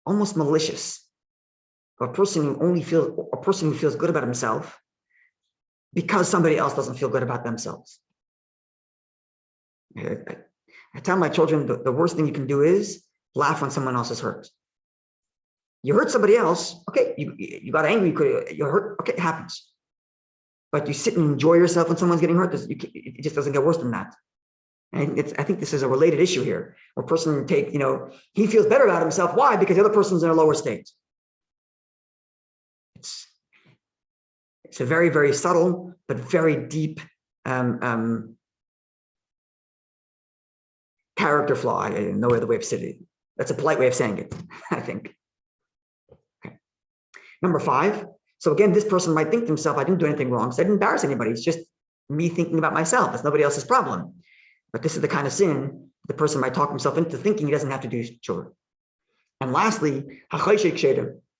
almost malicious. A person who feels good about himself because somebody else doesn't feel good about themselves. I tell my children the worst thing you can do is laugh when someone else is hurt. You hurt somebody else, okay, you got angry, you hurt, okay, it happens. But you sit and enjoy yourself when someone's getting hurt, it just doesn't get worse than that. And I think this is a related issue here, where a person he feels better about himself. Why? Because the other person's in a lower state. It's a very, very subtle, but very deep character flaw. I don't know the way of saying it. That's a polite way of saying it, I think. Okay. Number 5. So again, this person might think to himself, I didn't do anything wrong, so I didn't embarrass anybody. It's just me thinking about myself. It's nobody else's problem. But this is the kind of sin the person might talk himself into thinking he doesn't have to do Torah. And lastly,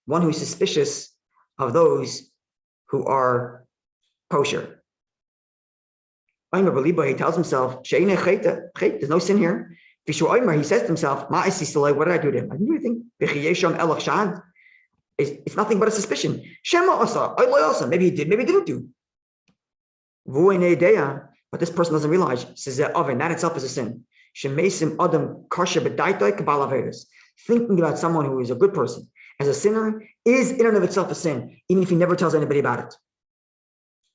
one who's suspicious of those who are kosher. He tells himself, there's no sin here. He says to himself, what did I do to him? I didn't do anything. It's nothing but a suspicion. Maybe he did, maybe he didn't do. But this person doesn't realize that itself is a sin. Thinking about someone who is a good person as a sinner is in and of itself a sin, even if he never tells anybody about it.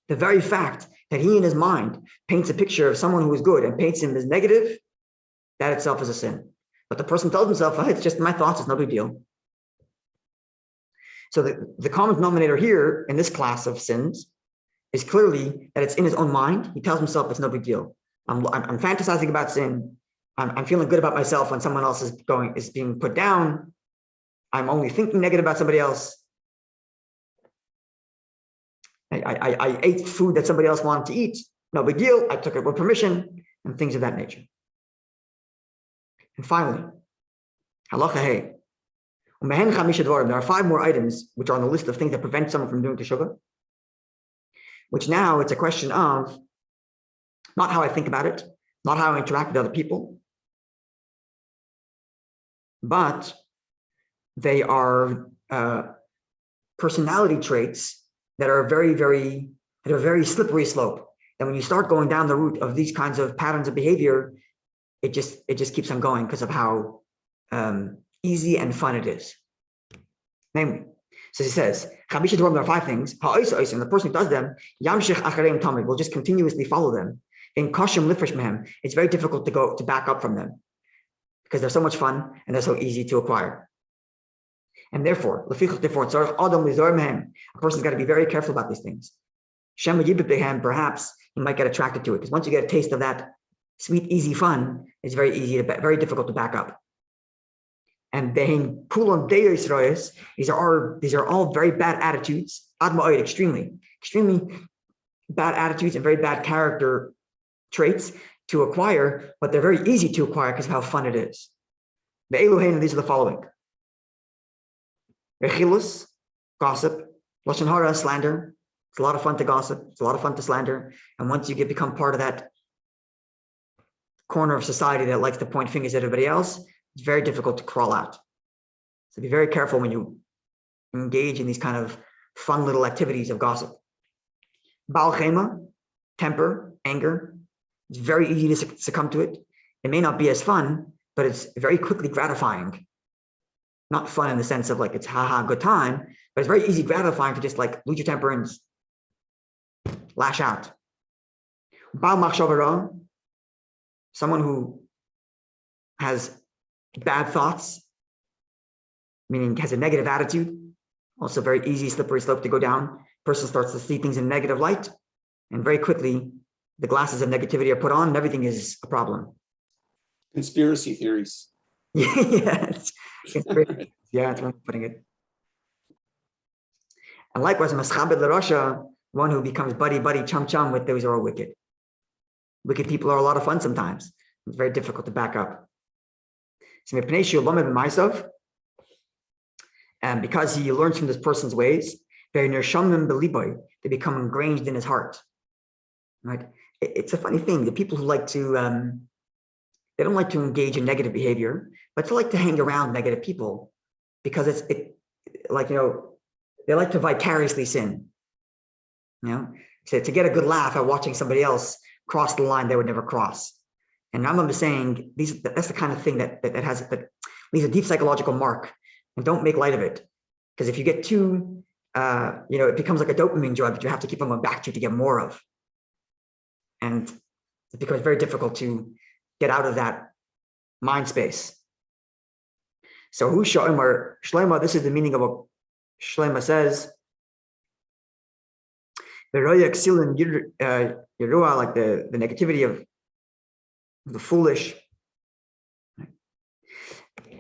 The very fact that he in his mind paints a picture of someone who is good and paints him as negative, that itself is a sin. But the person tells himself, it's just my thoughts, it's no big deal. So the common denominator here in this class of sins is clearly that it's in his own mind. He tells himself it's no big deal. I'm fantasizing about sin. I'm feeling good about myself when someone else is being put down. I'm only thinking negative about somebody else. I ate food that somebody else wanted to eat. No big deal. I took it with permission and things of that nature. And finally, halacha hey. There are 5 more items which are on the list of things that prevent someone from doing Teshuva, which now it's a question of not how I think about it, not how I interact with other people, but they are personality traits that are very slippery slope. And when you start going down the route of these kinds of patterns of behavior, it just keeps on going because of how easy and fun it is. Namely, so he says, there are 5 things, and the person who does them, will just continuously follow them. In kashim lifresh mehem, it's very difficult to back up from them because they're so much fun and they're so easy to acquire. And therefore, a person's got to be very careful about these things. Perhaps you might get attracted to it because once you get a taste of that sweet, easy fun, it's very difficult to back up. And these are all very bad attitudes, extremely bad attitudes and very bad character traits to acquire, but they're very easy to acquire because of how fun it is. These are the following: Rechilus, gossip; Lashon hara, slander. It's a lot of fun to gossip. It's a lot of fun to slander. And once you become part of that corner of society that likes to point fingers at everybody else, it's very difficult to crawl out. So be very careful when you engage in these kind of fun little activities of gossip. Baal chema, temper, anger. It's very easy to succumb to it. It may not be as fun, but it's very quickly gratifying. Not fun in the sense of like it's good time, but it's very easy gratifying to just like lose your temper and lash out. Baal machshavara, someone who has bad thoughts, meaning has a negative attitude, also very easy slippery slope to go down. Person starts to see things in negative light, and very quickly the glasses of negativity are put on and everything is a problem. Conspiracy theories. Yes. That's where I'm putting it. And likewise, maschabed l'rasha, one who becomes buddy, chum with those who are wicked. Wicked people are a lot of fun sometimes. It's very difficult to back up. And because he learns from this person's ways, they become ingrained in his heart. Right? It's a funny thing. The people who like to, they don't like to engage in negative behavior, but they like to hang around negative people because they like to vicariously sin. So to get a good laugh at watching somebody else cross the line they would never cross. And Rambam is saying that's the kind of thing that leaves a deep psychological mark, and don't make light of it. Because if you get too, it becomes like a dopamine drug that you have to keep coming back to get more of. And it becomes very difficult to get out of that mind space. So who Shlomo, this is the meaning of what Shlomo says. The roya exilin yerua, like the negativity of the foolish. At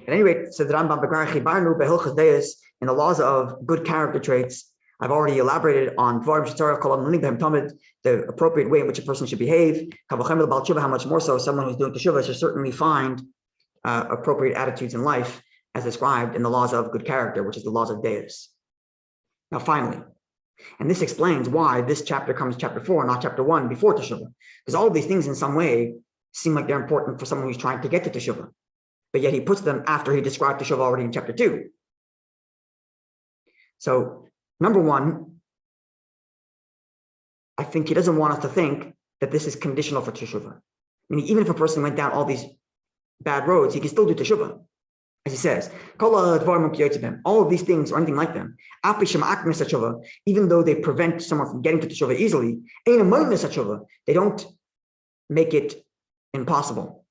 any rate, said Rambam in the laws of good character traits, I've already elaborated on the appropriate way in which a person should behave. How much more so someone who's doing Teshuva should certainly find appropriate attitudes in life as described in the laws of good character, which is the laws of Deus. Now, finally, and this explains why this chapter comes chapter 4, not chapter 1 before Teshuva, because all of these things in some way seem like they're important for someone who's trying to get to Teshuva, but yet he puts them after he described Teshuva already in chapter 2. So, number one, I think he doesn't want us to think that this is conditional for Teshuva. Meaning, even if a person went down all these bad roads, he can still do Teshuva. As he says, all of these things or anything like them, even though they prevent someone from getting to Teshuva easily, they don't make it impossible.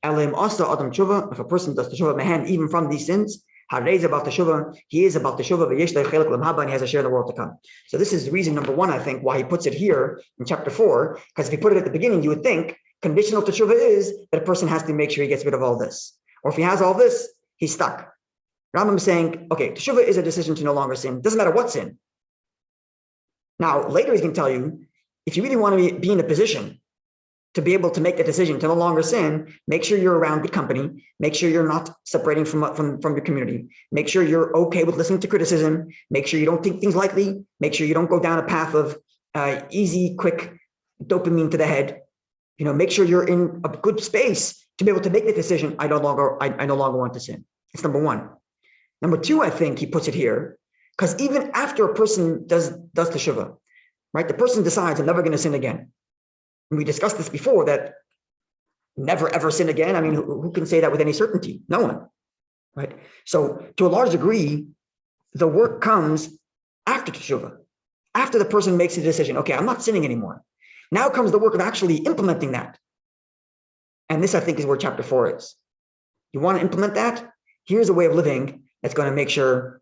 If a person does Teshuva even from these sins, he is about Teshuva, and he has a share in the world to come. So this is reason number one, I think, why he puts it here in chapter 4, because if he put it at the beginning, you would think conditional Teshuva is that a person has to make sure he gets rid of all this. Or if he has all this, he's stuck. Rambam is saying, okay, Teshuva is a decision to no longer sin. Doesn't matter what sin. Now, later he's going to tell you, if you really want to be in a position to be able to make the decision to no longer sin, make sure you're around good company. Make sure you're not separating from your community. Make sure you're okay with listening to criticism. Make sure you don't take things lightly. Make sure you don't go down a path of easy, quick dopamine to the head. Make sure you're in a good space to be able to make the decision. I no longer want to sin. It's number one. Number two, I think he puts it here Because even after a person does Teshuva, right? The person decides, I'm never going to sin again. And we discussed this before, that never ever sin again. I mean, who can say that with any certainty? No one, right? So to a large degree, the work comes after Teshuva, after the person makes a decision. Okay, I'm not sinning anymore. Now comes the work of actually implementing that. And this, I think, is where chapter 4 is. You want to implement that? Here's a way of living that's going to make sure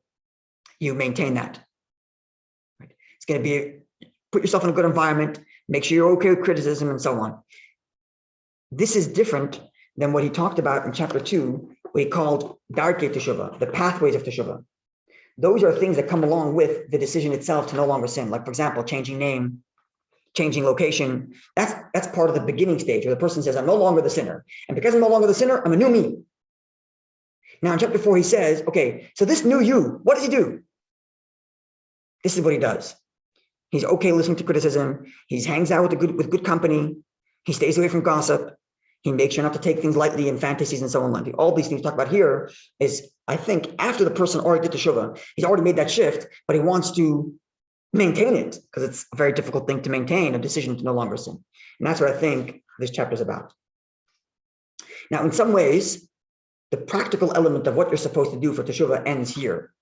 you maintain that. Right? It's going to be, put yourself in a good environment, make sure you're okay with criticism and so on. This is different than what he talked about in chapter 2, what he called Darkei Teshuva, the pathways of Teshuva. Those are things that come along with the decision itself to no longer sin. Like, for example, changing name, changing location. That's part of the beginning stage where the person says, I'm no longer the sinner. And because I'm no longer the sinner, I'm a new me. Now in chapter 4, he says, okay, so this new you, what does he do? This is what he does. He's okay listening to criticism. He hangs out with good company. He stays away from gossip. He makes sure not to take things lightly in fantasies and so on. All these things we talk about here is, I think, after the person already did Teshuva, he's already made that shift, but he wants to maintain it because it's a very difficult thing to maintain, a decision to no longer sin. And that's what I think this chapter is about. Now, in some ways, the practical element of what you're supposed to do for Teshuva ends here.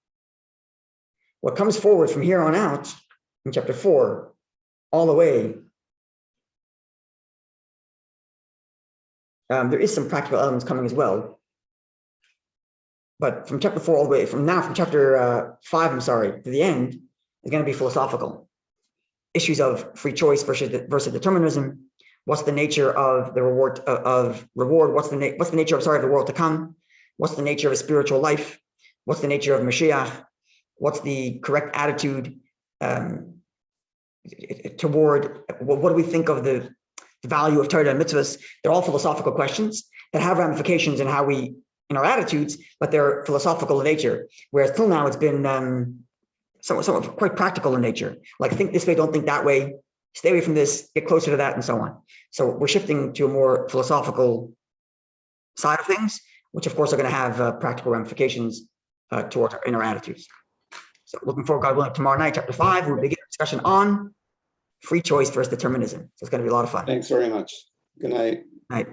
What comes forward from here on out in chapter 4, all the way, there is some practical elements coming as well. But from chapter 4 all the way, from chapter 5, to the end, is going to be philosophical. Issues of free choice versus determinism. What's the nature of the reward What's the nature of the world to come? What's the nature of a spiritual life? What's the nature of Mashiach? What's the correct attitude toward what do we think of the value of Torah and Mitzvahs? They're all philosophical questions that have ramifications in our attitudes, but they're philosophical in nature. Whereas till now it's been somewhat quite practical in nature. Like, think this way, don't think that way, stay away from this, get closer to that, and so on. So we're shifting to a more philosophical side of things, which of course are going to have practical ramifications towards in our attitudes. So looking forward, God willing, tomorrow night, chapter 5, we'll begin a discussion on free choice versus determinism. So it's going to be a lot of fun. Thanks very much. Good night. Night.